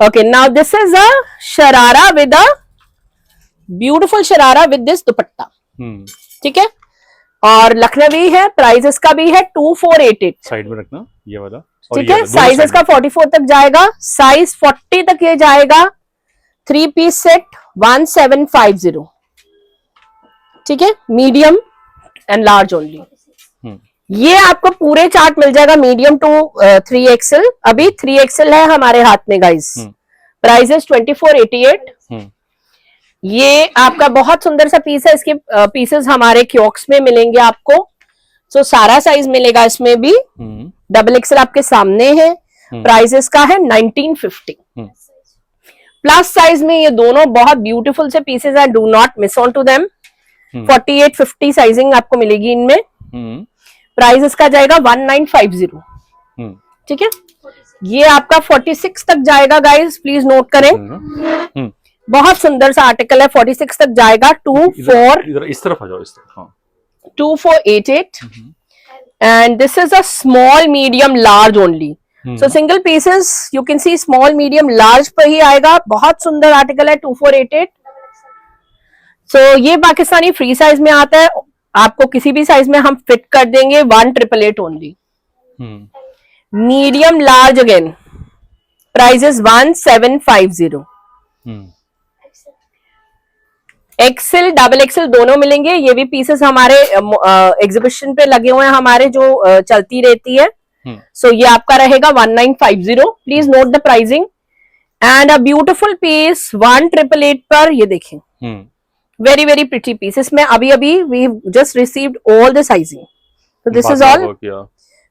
Okay, now this is a sharara with a beautiful sharara with this दुपट्टा. ठीक है. और लखनवी है. प्राइस इसका भी है 2488. साइड में रखना ये वाला. ठीक है. साइज इसका 44 तक जाएगा. साइज 40 तक ये जाएगा. 3 पीस सेट 1750. ठीक है. Medium and large only. ये आपको पूरे चार्ट मिल जाएगा. Medium to 3XL. अभी 3XL है हमारे हाथ में गाइस. Price is 2488. ये आपका बहुत सुंदर सा पीस है. इसके पीसेस हमारे क्योक्स में मिलेंगे आपको. सो सारा साइज मिलेगा इसमें भी. XXL आपके सामने है. प्राइस इसका है 1950. प्लस साइज में ये दोनों बहुत ब्यूटीफुल से पीसेस हैं. Do not miss on to them. 4850 sizing आपको मिलेगी इनमें. प्राइस इसका जाएगा 1950. ठीक है. ये आपका 46 तक जाएगा गाइस. प्लीज नोट करें. बहुत सुंदर सा आर्टिकल है. 46 तक जाएगा. 24 इस तरफ आ जाओ. इस तरफ. 2488. And this is a small medium large only. So single pieces you can see small medium large पर ही आएगा. बहुत सुंदर आर्टिकल है. 2488. So ये पाकिस्तानी फ्री साइज में आता है. आपको किसी भी साइज में हम फिट कर देंगे. 1888 only. Medium large again. Price is 1750. XL XXL दोनों मिलेंगे. ये भी पीसेस हमारे एग्जीबिशन पे लगे हुए हैं हमारे जो चलती रहती है. सो ये आपका रहेगा 1950. Please note the pricing. And a beautiful piece 1888 पर. ये देखें. Very very pretty piece. इसमें अभी we just received all the sizing. So this is all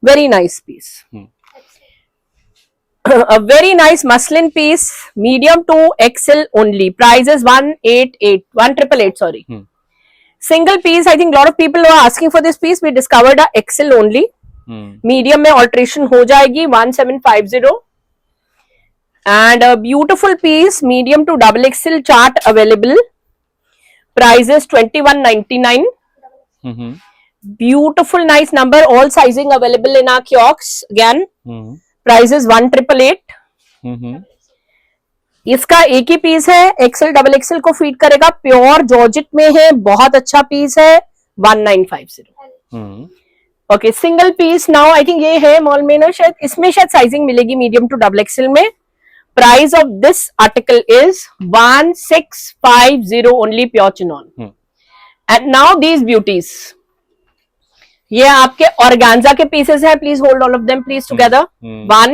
very nice piece. A very nice muslin piece, medium to XL only. Price is 188, sorry. Single piece, I think a lot of people were asking for this piece. We discovered a XL only. Medium में alteration हो जाएगी 1750. And a beautiful piece, medium to double XL chart available. Price is 2199. Beautiful, nice number. All sizing available in our kiosks. Again, price is 1888. इसका एक ही piece है, XL double XL को feed करेगा, pure georgette में है, बहुत अच्छा पीस है, 1950. Okay, single piece now I think ये है मॉल में ना, शायद इसमें शायद साइजिंग मिलेगी मीडियम टू डबल एक्सेल में. price of this article is 1650 only, pure chinon. And now these beauties, ये आपके ऑर्गेन्जा के पीसेस है. Please hold all of them please together. 1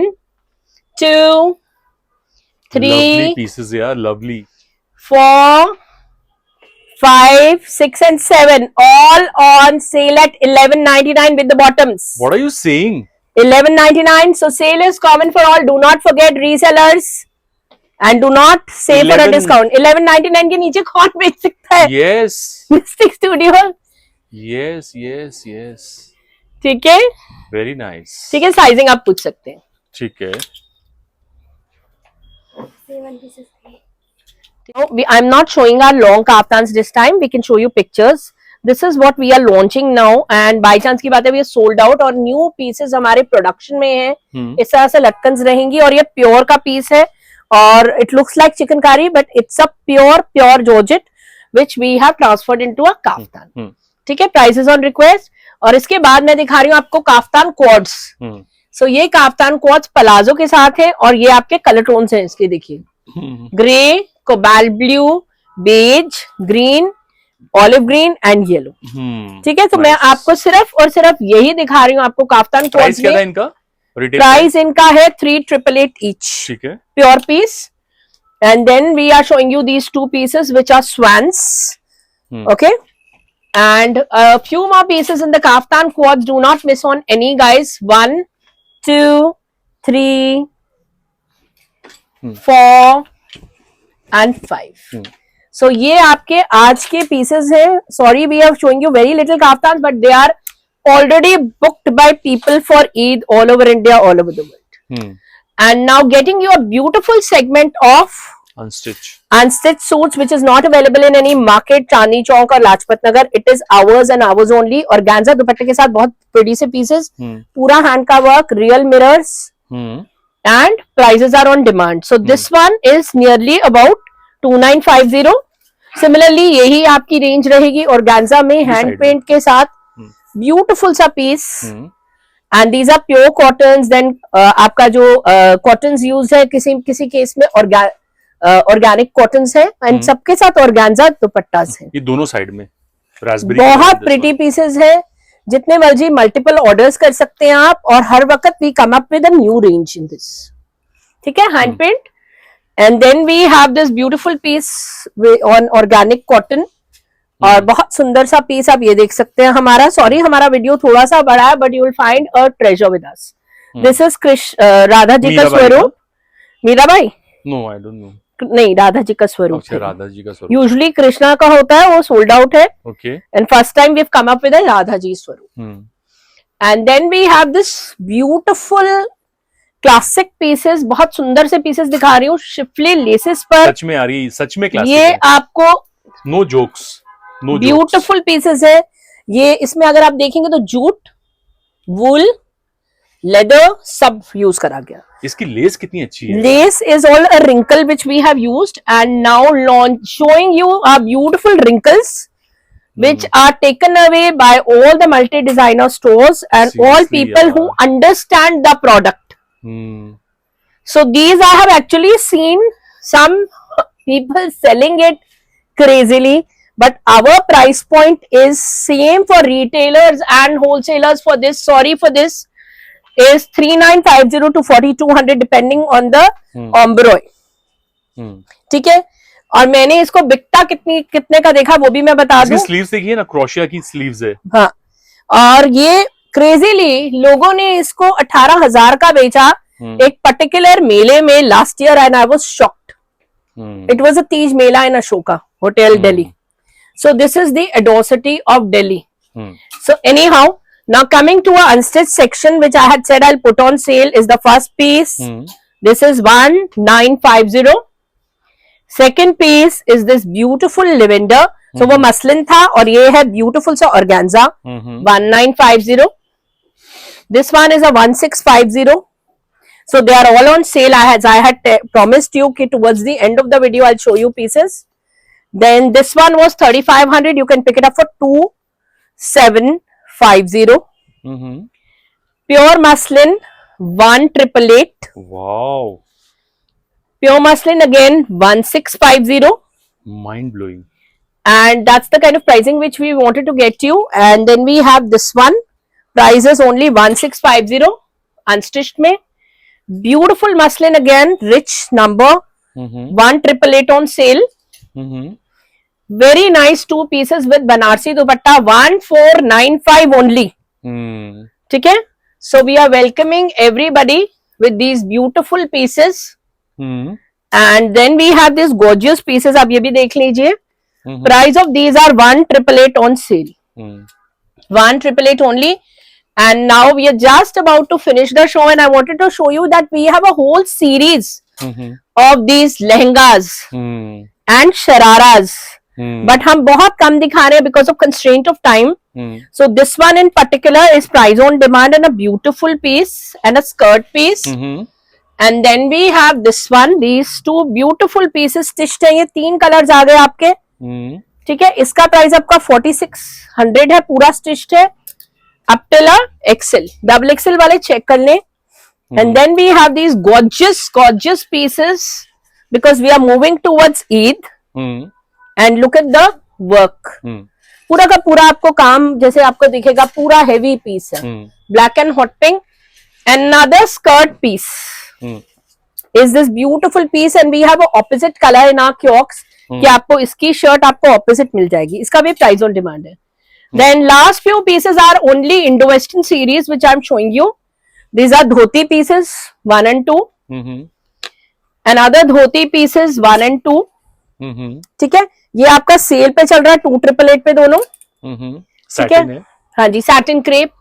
2 3 pieces, yeah, lovely. 4 5 6 and 7 all on sale at 11.99 with the bottoms. What are you saying? 11.99. So sale is common for all. Do not forget resellers and do not say for a discount. 11.99 के नीचे कौन बेच सकता है? Yes. Mystic Studio. Yes, yes, yes. ठीक है. Very nice. ठीक है, साइजिंग आप पूछ सकते हैं. ठीक है. I'm not showing our long kaftans this time. We can show you pictures. This is what we are launching now. And by chance की बात है, we are sold out और new pieces हमारे production में है. इस तरह से लटकन्स रहेंगी और ये प्योर का पीस है और it looks like chikankari but it's a pure georgette which we have transferred into a kaftan. ठीक है, prices on request. और इसके बाद मैं दिखा रही हूँ आपको काफ्तान क्वाड्स. सो ये काफ्तान क्वाड्स पलाजो के साथ है और ये आपके कलर टोन्स हैं इसके. देखिए, grey, cobalt blue, beige, green, olive green and yellow. ठीक है, तो मैं आपको सिर्फ और सिर्फ यही दिखा रही हूँ आपको काफ्तान क्वाड्स में. इनका प्राइस इनका है 3888 ईच. ठीक है, pure piece. And then we are showing you these 2 pieces which are swans. Okay. And a few more pieces in the kaftan quads. Do not miss on any, guys. 1 2 3 4 and 5. So ये आपके आज के pieces हैं. Sorry, we are showing you very little kaftans, but they are already booked by people for Eid all over India, all over the world. And now getting you a beautiful segment of unstitched suits which is not available in any market. Chandni Chowk और Lajpat Nagar. It is ours and ours only. Organza दुपट्टे के साथ बहुत pretty से pieces. पूरा hand का work, real mirrors, and prices are on demand. So this one is nearly about 2950. Similarly यही आपकी range रहेगी organza में hand paint के साथ. Beautiful सा piece. And these are pure cottons. Then आपका जो cottons use है किसी केस में ऑर्गेनिक कॉटन्स है एंड सबके साथ ऑर्गेन्जा दुपट्टास है. ये दोनों साइड में रास्पबेरी बहुत प्रिटी पीसेस है. जितने मर्जी मल्टीपल ऑर्डर्स कर सकते हैं आप और हर वक्त we come up with a new range in this. ठीक है, hand paint. And then we have this beautiful piece on organic cotton और बहुत सुंदर सा पीस आप ये देख सकते हैं. हमारा हमारा वीडियो थोड़ा सा बड़ा है but you will find a treasure with us. This is Radha ji का स्वरूप. Mirabai? No, I don't know. नहीं, राधा जी का स्वरूप. अच्छा, राधा जी का स्वरूप. यूजुअली कृष्णा का होता है, वो सोल्ड आउट है. Okay. And first time we have come up with a Radha ji स्वरूप. And then we have this beautiful classic pieces. बहुत सुंदर से पीसेस दिखा रही हूँ शिफली लेसेस पर. सच में आ रही है, सच में क्लासिक. ये आपको no jokes, no beautiful pieces है ये. इसमें अगर आप देखेंगे तो जूट, वूल, लेदर सब यूज करा गया. इसकी लेस कितनी अच्छी है. Lace is all a wrinkle which we have used and now showing you our beautiful wrinkles which are taken away by all the multi designer stores and seriously, all people who understand the product. So these I have actually seen some people selling it crazily, but our price point is same for retailers and wholesalers for this. Sorry for this. Is 3950 to 4200 depending on the ombroy. ठीक है, और मैंने इसको बिकता कितने का देखा वो भी मैं बता दूं. स्लीव्स देखिए ना, क्रोशिया की स्लीव्स है. हाँ, और ये क्रेजीली लोगों ने इसको 18,000 का बेचा एक पर्टिकुलर मेले में last year and I was shocked. It was a Teej Mela in Ashoka hotel Delhi. So this is the audacity of Delhi. So any how, now coming to a unstitched section which I had said I'll put on sale is the first piece. This is 1950. Second piece is this beautiful lavender. So वो muslin था और ये है beautiful सा organza. 1950. This one is a 1650. So they are all on sale. I had promised you कि towards the end of the video I'll show you pieces. Then this one was 3500. You can pick it up for 2750. Pure muslin 1888. Wow. Pure muslin again 1650. Mind blowing. And that's the kind of pricing which we wanted to get you. And then we have this one, prices only 1650 unstitched mein. Beautiful muslin again, rich number, 1888 on sale. Very nice 2 pieces with Banarsi dupatta, 1495 only. ठीक है? So we are welcoming everybody with these beautiful pieces. And then we have these gorgeous pieces. आप ये भी देख लीजिए. Price of these are 1888 on sale. 1888 only. And now we are just about to finish the show, and I wanted to show you that we have a whole series of these lehengas and shararas. But हम बहुत कम दिखा रहे हैं because of constraint of time. So this one in particular is price on demand and a beautiful piece and a skirt piece. And then we have this one, these 2 beautiful pieces stitched हैं. ये 3 colours आ गए आपके. ठीक है, इसका price आपका 4600 है, पूरा स्टिच्ड है up till a XL. Double XL वाले चेक कर लें. And then we have these gorgeous pieces because we are moving towards Eid. And look at the work. पूरा का पूरा आपको काम जैसे आपको दिखेगा, पूरा हेवी पीस है. Black and hot pink. Another skirt piece is this beautiful piece, and we have a opposite color in our kiosks कि आपको इसकी शर्ट आपको ऑपोजिट मिल जाएगी. इसका भी प्राइस ऑन डिमांड है. Then last few pieces are only Indo-Western series which I am showing you. These are dhoti pieces 1 and 2. Another dhoti pieces 1 and 2. ठीक है, ये आपका सेल पे चल रहा है 2888 पे दोनों. ठीक है, हाँ जी, satin crepe.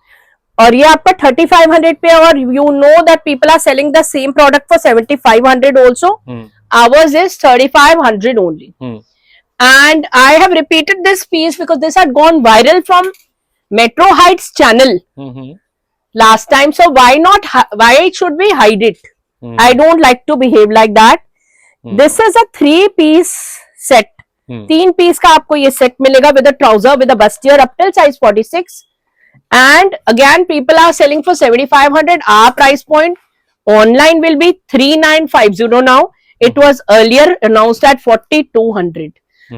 और ये आपका 3500 पे. और you know that people are selling the same product for 7500 also. Ours is 3500 only. And I have repeated this piece because this had gone viral from Metro Heights channel last time. So why should we hide it? I don't like to behave like that. This is a 3-piece set. 3 piece का आपको ये set मिलेगा with a trouser with a bustier up till size 46. And again people are selling for 7500. Our price point online will be 3950 now. It was earlier announced at 4200.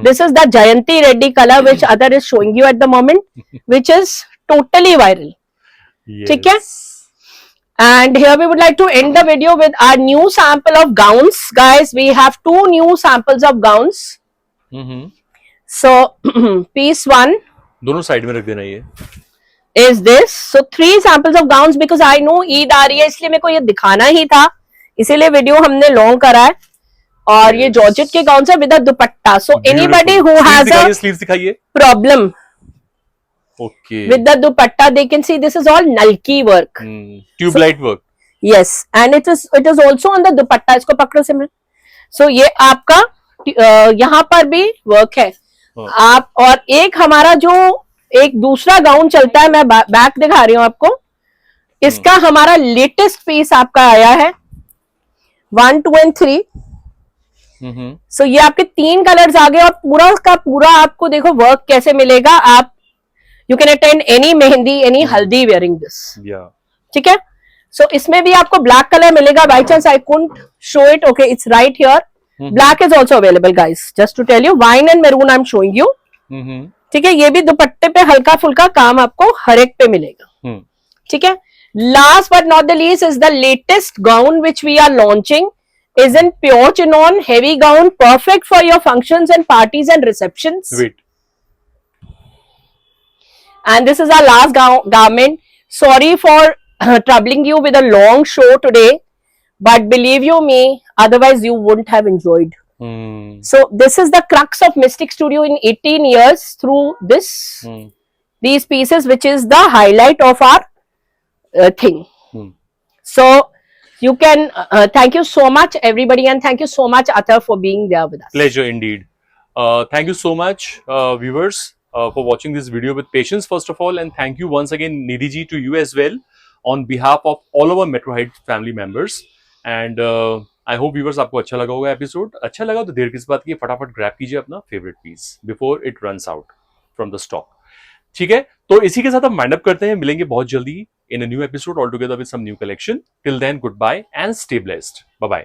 This is the Jayanti Reddy color which Adar is showing you at the moment, which is totally viral. ठीक है? And here we would like to end the video with our new sample of gowns. Guys, we have 2 new samples of gowns. So piece 1 दोनों side में रख देना ये. is this. So 3 samples of gowns because I know Eid आ रही है, इसलिए मेरे को ये दिखाना ही था, इसीलिए वीडियो हमने लॉन्ग करा है. और ये जॉर्जेट के गाउन है with a dupatta. So anybody who has a sleeves दिखाइए problem okay with the dupatta, they can see this is all nalki work, tube light work. Yes, and it is also on the dupatta. इसको पकड़ो सिमरन. सो ये आपका यहाँ पर भी वर्क है आप. और एक हमारा जो एक दूसरा गाउन चलता है, मैं बैक दिखा रही हूँ आपको, इसका हमारा लेटेस्ट पीस आपका आया है 1, 2 and 3. So, ये आपके 3 कलर्स आ गए और पूरा का पूरा आपको देखो वर्क कैसे मिलेगा. आप you can attend any mehndi, any haldi wearing this. ठीक है. सो इसमें भी आपको ब्लैक कलर मिलेगा. By chance I couldn't show it. Okay, it's right here. Black is also available guys, just to tell you. Wine and maroon I am showing you. ठीक है, ये भी दुपट्टे पे हल्का फुल्का काम आपको हर एक पे मिलेगा. ठीक है. Last but not the least is the latest gown which we are launching. Is in pure chinon, heavy gown, perfect for your functions and parties and receptions. Wait. And this is our last garment. Sorry for troubling you with a long show today, but believe you me, otherwise you wouldn't have enjoyed. So this is the crux of Mystic Studio in 18 years through this, these pieces, which is the highlight of our thing. So you can thank you so much everybody, and thank you so much Athar for being there with us. Pleasure indeed. Thank you so much viewers for watching this video with patience first of all, and thank you once again Nidhi ji to you as well on behalf of all our Metro Heights family members. And I hope viewers आपको अच्छा लगा होगा episode. अच्छा लगा तो देर किस बात की, फटाफट ग्रैब कीजिए अपना favourite piece before it runs out from the stock. ठीक है, तो इसी के साथ हम माइंड अप करते हैं. मिलेंगे बहुत जल्दी in a new episode altogether with some new collection. Till then, goodbye and stay blessed. Bye-bye.